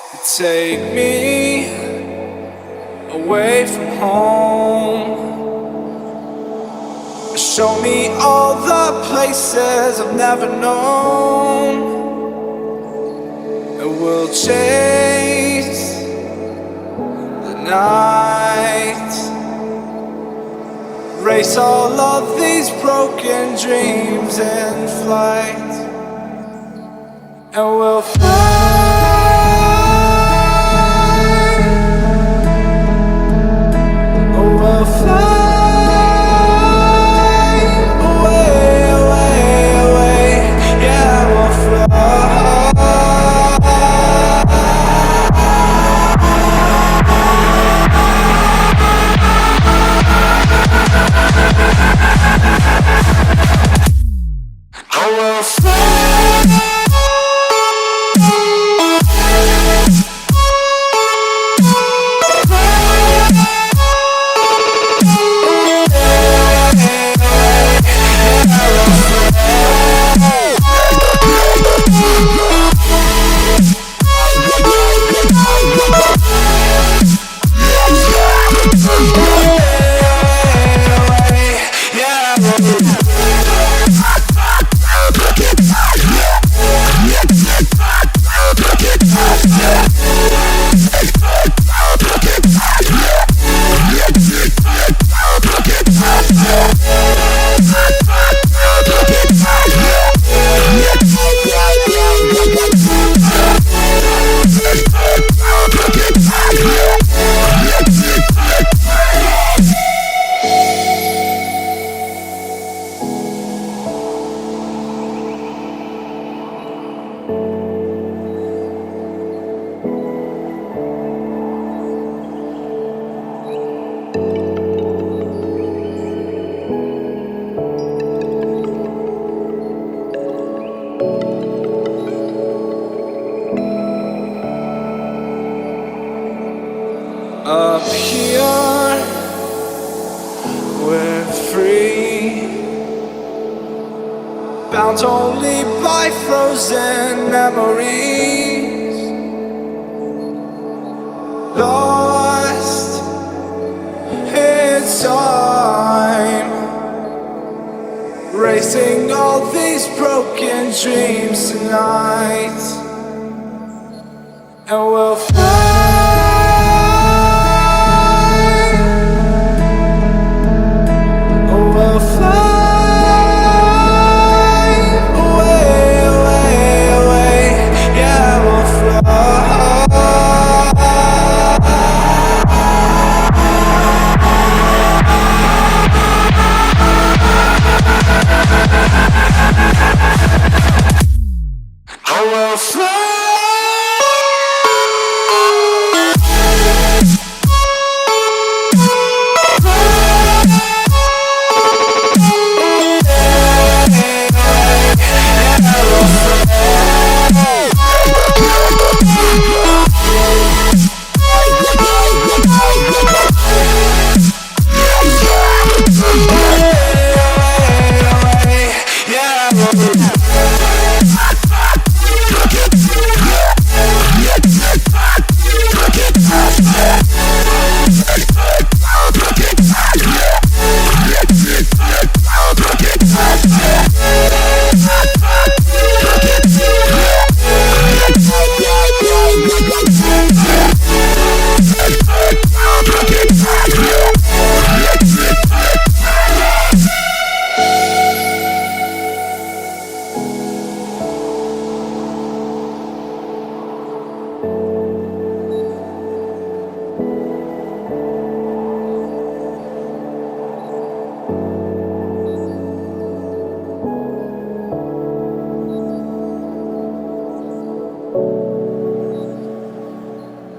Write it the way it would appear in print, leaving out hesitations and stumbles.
Take me away from home. Show me all the places I've never known. And we'll chase the night, race all of these broken dreams in flight. And we'll fly. We'll fly away, away, away. Yeah, we'll fly. Oh, we'll fly. Up here, we're free, bound only by frozen memories, lost in time, racing all these broken dreams tonight. And we'll fly.